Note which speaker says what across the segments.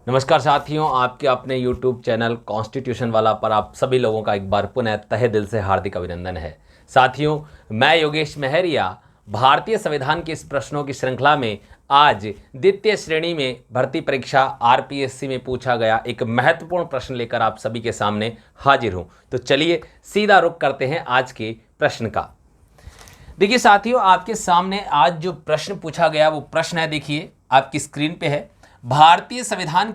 Speaker 1: नमस्कार साथियों, आपके अपने YouTube चैनल कॉन्स्टिट्यूशन वाला पर आप सभी लोगों का एक बार पुनः तहे दिल से हार्दिक अभिनंदन है। साथियों, मैं योगेश महरिया भारतीय संविधान के इस प्रश्नों की श्रृंखला में आज द्वितीय श्रेणी में भर्ती परीक्षा आरपीएससी में पूछा गया एक महत्वपूर्ण प्रश्न लेकर आप सभी के सामने हाजिर हूं। तो चलिए सीधा रुख करते हैं आज के प्रश्न का। देखिए साथियों, आपके सामने आज जो प्रश्न पूछा गया वो प्रश्न है, देखिए आपकी स्क्रीन पे है। भारतीय संविधान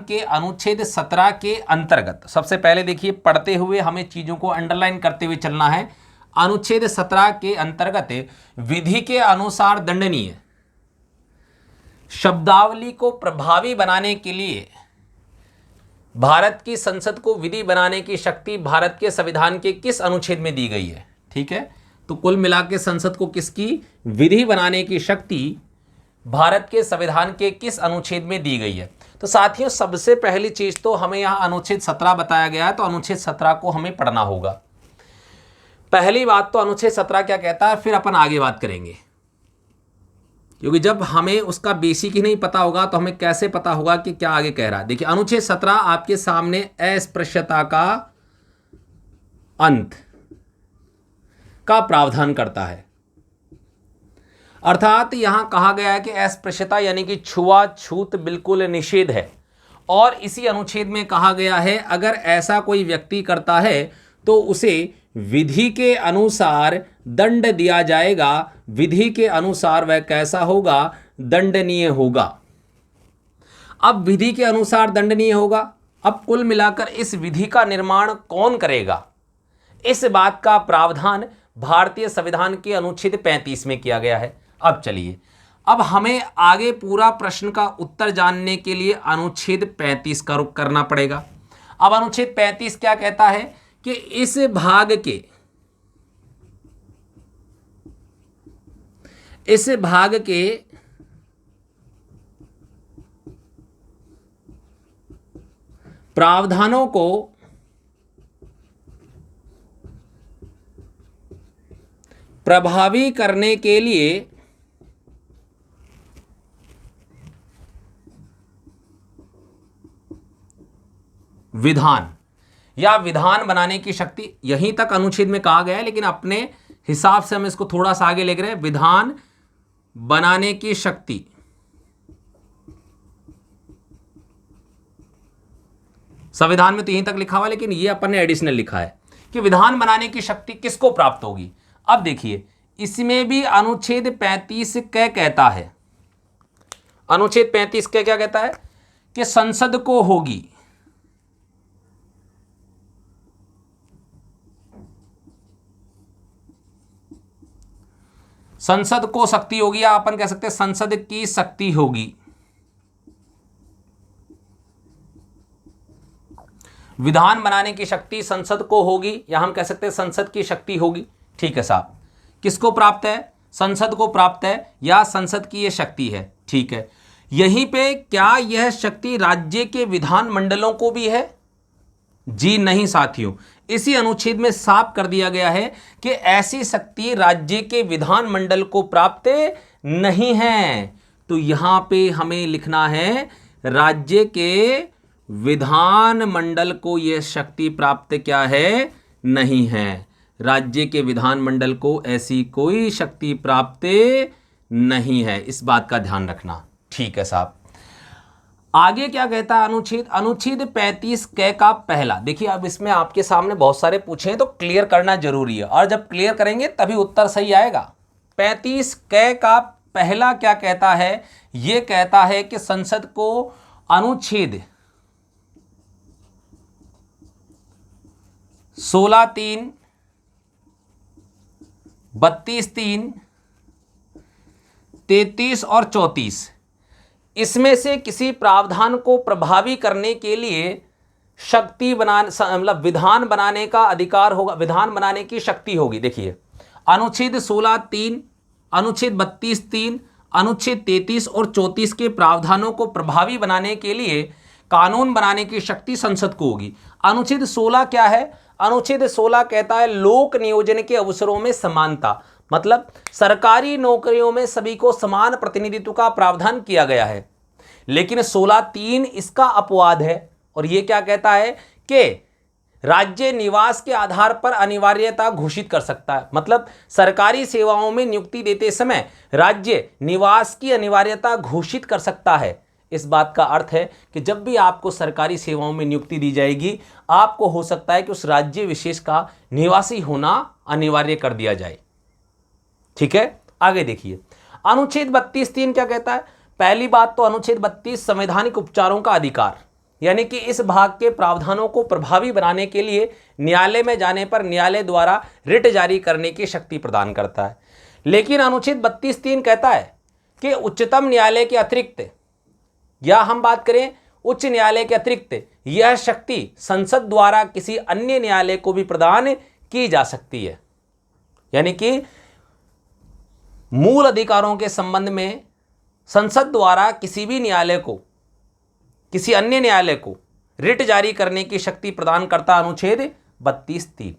Speaker 1: के अनुच्छेद 17 के अंतर्गत, सबसे पहले देखिए पढ़ते हुए हमें चीजों को अंडरलाइन करते हुए चलना है। अनुच्छेद 17 के अंतर्गत विधि के अनुसार दंडनीय शब्दावली को प्रभावी बनाने के लिए भारत की संसद को विधि बनाने की शक्ति भारत के संविधान के किस अनुच्छेद में दी गई है। ठीक है, तो कुल मिला के संसद को किसकी विधि बनाने की शक्ति भारत के संविधान के किस अनुच्छेद में दी गई है। तो साथियों, सबसे पहली चीज तो हमें यहां अनुच्छेद 17 बताया गया है, तो अनुच्छेद 17 को हमें पढ़ना होगा। पहली बात तो अनुच्छेद 17 क्या कहता है, फिर अपन आगे बात करेंगे, क्योंकि जब हमें उसका बेसिक ही नहीं पता होगा तो हमें कैसे पता होगा कि क्या आगे कह रहा है। देखिए अनुच्छेद 17 आपके सामने अस्पृश्यता का अंत का प्रावधान करता है। अर्थात यहां कहा गया है कि अस्पृश्यता यानी कि छुआछूत बिल्कुल निषेध है, और इसी अनुच्छेद में कहा गया है अगर ऐसा कोई व्यक्ति करता है तो उसे विधि के अनुसार दंड दिया जाएगा। विधि के अनुसार वह कैसा होगा, दंडनीय होगा। अब विधि के अनुसार दंडनीय होगा, अब कुल मिलाकर इस विधि का निर्माण कौन करेगा, इस बात का प्रावधान भारतीय संविधान के अनुच्छेद 35 में किया गया है। अब चलिए, अब हमें आगे पूरा प्रश्न का उत्तर जानने के लिए अनुच्छेद 35 का रुख करना पड़ेगा। अब अनुच्छेद 35 क्या कहता है कि इस भाग के प्रावधानों को प्रभावी करने के लिए विधान या विधान बनाने की शक्ति, यहीं तक अनुच्छेद में कहा गया है, लेकिन अपने हिसाब से हम इसको थोड़ा सा आगे ले रहे हैं। विधान बनाने की शक्ति संविधान में तो यहीं तक लिखा हुआ है, लेकिन ये अपन ने एडिशनल लिखा है कि विधान बनाने की शक्ति किसको प्राप्त होगी। अब देखिए, इसमें भी अनुच्छेद 35 क्या कहता है, अनुच्छेद 35 क्या कहता है कि संसद को होगी संसद को शक्ति होगी, या अपन कह सकते हैं संसद की शक्ति होगी। विधान बनाने की शक्ति संसद को होगी, या हम कह सकते हैं संसद की शक्ति होगी। ठीक है साहब, किसको प्राप्त है, संसद को प्राप्त है, या संसद की यह शक्ति है। ठीक है, यहीं पे क्या यह शक्ति राज्य के विधान मंडलों को भी है? जी नहीं साथियों, इसी अनुच्छेद में साफ कर दिया गया है कि ऐसी शक्ति राज्य के विधान मंडल को प्राप्त नहीं है। तो यहां पे हमें लिखना है राज्य के विधान मंडल को यह शक्ति प्राप्त क्या है, नहीं है। राज्य के विधान मंडल को ऐसी कोई शक्ति प्राप्त नहीं है, इस बात का ध्यान रखना। ठीक है साहब, आगे क्या कहता है अनुच्छेद 35 क का पहला। देखिए अब इसमें आपके सामने बहुत सारे पूछे हैं, तो क्लियर करना जरूरी है, और जब क्लियर करेंगे तभी उत्तर सही आएगा। 35 क का पहला क्या कहता है, यह कहता है कि संसद को अनुच्छेद 16(3), 32(3), 33 और 34 इसमें से किसी प्रावधान को प्रभावी करने के लिए शक्ति बनाने, मतलब विधान बनाने का अधिकार होगा, विधान बनाने की शक्ति होगी। देखिए अनुच्छेद 16(3), अनुच्छेद 32(3), अनुच्छेद 33 और 34 के प्रावधानों को प्रभावी बनाने के लिए कानून बनाने की शक्ति संसद को होगी। अनुच्छेद 16 क्या है, अनुच्छेद 16 कहता है लोक नियोजन के अवसरों में समानता, मतलब सरकारी नौकरियों में सभी को समान प्रतिनिधित्व का प्रावधान किया गया है। लेकिन 16(3) इसका अपवाद है और ये क्या कहता है कि राज्य निवास के आधार पर अनिवार्यता घोषित कर सकता है। मतलब सरकारी सेवाओं में नियुक्ति देते समय राज्य निवास की अनिवार्यता घोषित कर सकता है। इस बात का अर्थ है कि जब भी आपको सरकारी सेवाओं में नियुक्ति दी जाएगी, आपको हो सकता है कि उस राज्य विशेष का निवासी होना अनिवार्य कर दिया जाए। ठीक है, आगे देखिए अनुच्छेद 32(3) क्या कहता है। पहली बात तो अनुच्छेद 32 संवैधानिक उपचारों का अधिकार, यानी कि इस भाग के प्रावधानों को प्रभावी बनाने के लिए न्यायालय में जाने पर न्यायालय द्वारा रिट जारी करने की शक्ति प्रदान करता है। लेकिन अनुच्छेद 32(3) कहता है कि उच्चतम न्यायालय के अतिरिक्त, या हम बात करें उच्च न्यायालय के अतिरिक्त, यह शक्ति संसद द्वारा किसी अन्य न्यायालय को भी प्रदान की जा सकती है। यानी कि मूल अधिकारों के संबंध में संसद द्वारा किसी भी न्यायालय को, किसी अन्य न्यायालय को रिट जारी करने की शक्ति प्रदान करता अनुच्छेद 32(3).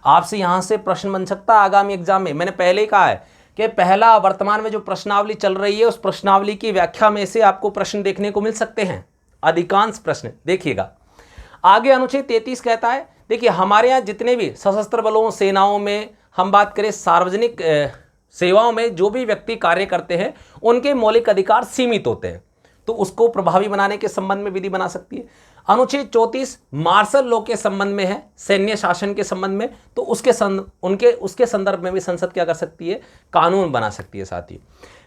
Speaker 1: आपसे यहां से प्रश्न बन सकता है आगामी एग्जाम में। मैंने पहले ही कहा है कि पहला वर्तमान में जो प्रश्नावली चल रही है उस प्रश्नावली की व्याख्या में से आपको प्रश्न देखने को मिल सकते हैं, अधिकांश प्रश्न। देखिएगा आगे अनुच्छेद 33 कहता है, देखिए हमारे यहाँ जितने भी सशस्त्र बलों, सेनाओं में हम बात करें, सार्वजनिक सेवाओं में जो भी व्यक्ति कार्य करते हैं उनके मौलिक अधिकार सीमित होते हैं, तो उसको प्रभावी बनाने के संबंध में विधि बना सकती है। अनुच्छेद 34 मार्शल लॉ के संबंध में है, सैन्य शासन के संबंध में, तो उसके संदर्भ में भी संसद क्या कर सकती है, कानून बना सकती है साथी।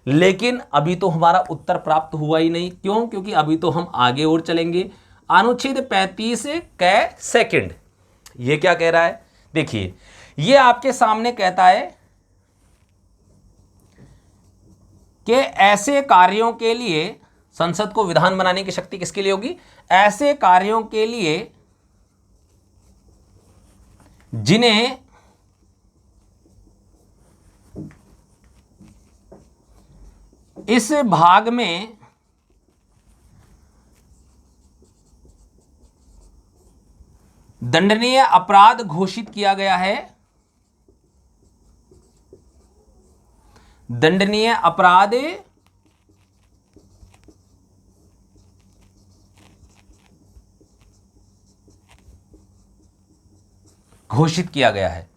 Speaker 1: लेकिन अभी तो हमारा उत्तर प्राप्त हुआ ही नहीं। क्यों? क्योंकि अभी तो हम आगे और चलेंगे। अनुच्छेद 35 क सेकंड ये क्या कह रहा है, देखिए ये आपके सामने कहता है कि ऐसे कार्यों के लिए संसद को विधान बनाने की शक्ति किसके लिए होगी, ऐसे कार्यों के लिए जिन्हें इस भाग में दंडनीय अपराध घोषित किया गया है, दंडनीय अपराध घोषित किया गया है।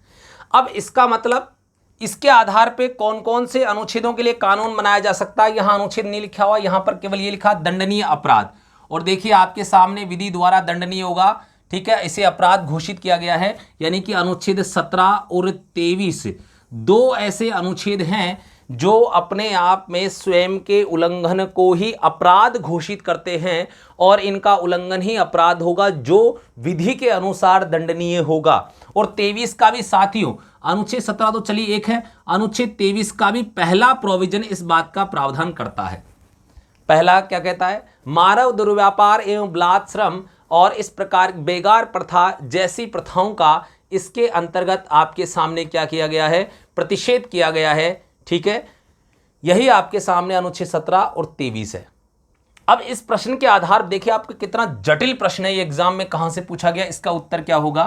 Speaker 1: अब इसका मतलब इसके आधार पे कौन कौन से अनुच्छेदों के लिए कानून बनाया जा सकता है, यहां अनुच्छेद नहीं लिखा हुआ, यहां पर केवल ये लिखा दंडनीय अपराध। और देखिए आपके सामने विधि द्वारा दंडनीय होगा, ठीक है, इसे अपराध घोषित किया गया है। यानी कि अनुच्छेद 17 और 23 दो ऐसे अनुच्छेद हैं जो अपने आप में स्वयं के उल्लंघन को ही अपराध घोषित करते हैं, और इनका उल्लंघन ही अपराध होगा जो विधि के अनुसार दंडनीय होगा। और 23 का भी साथियों, अनुच्छेद 17 तो चलिए एक है, अनुच्छेद 23 का भी पहला प्रोविजन इस बात का प्रावधान करता है। पहला क्या कहता है, मानव दुर्व्यापार एवं बलात्श्रम और इस प्रकार बेगार प्रथा जैसी प्रथाओं का इसके अंतर्गत आपके सामने क्या किया गया है, प्रतिषेध किया गया है। ठीक है, यही आपके सामने अनुच्छेद 17 और 23 है। अब इस प्रश्न के आधार देखिए आपको कितना जटिल प्रश्न है, ये एग्जाम में कहां से पूछा गया। इसका उत्तर क्या होगा,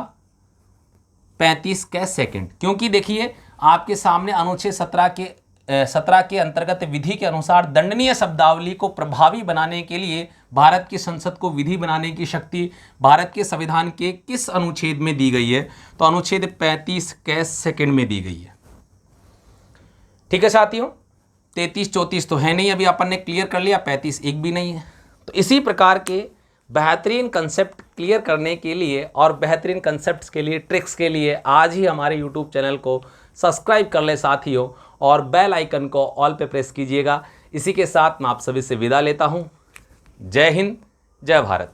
Speaker 1: 35 के सेकंड। क्योंकि देखिए आपके सामने अनुच्छेद 17 के अंतर्गत विधि के अनुसार दंडनीय शब्दावली को प्रभावी बनाने के लिए भारत की संसद को विधि बनाने की शक्ति भारत के संविधान के किस अनुच्छेद में दी गई है, तो अनुच्छेद 35 के सेकंड में दी गई है। ठीक है साथियों, 33-34 तो है नहीं, अभी अपन ने क्लियर कर लिया, 35 एक भी नहीं है। तो इसी प्रकार के बेहतरीन कंसेप्ट क्लियर करने के लिए और बेहतरीन कंसेप्ट्स के लिए, ट्रिक्स के लिए आज ही हमारे यूट्यूब चैनल को सब्सक्राइब कर ले साथियों, और बेल आइकन को ऑल पे प्रेस कीजिएगा। इसी के साथ मैं आप सभी से विदा लेता हूँ। जय हिंद, जय भारत।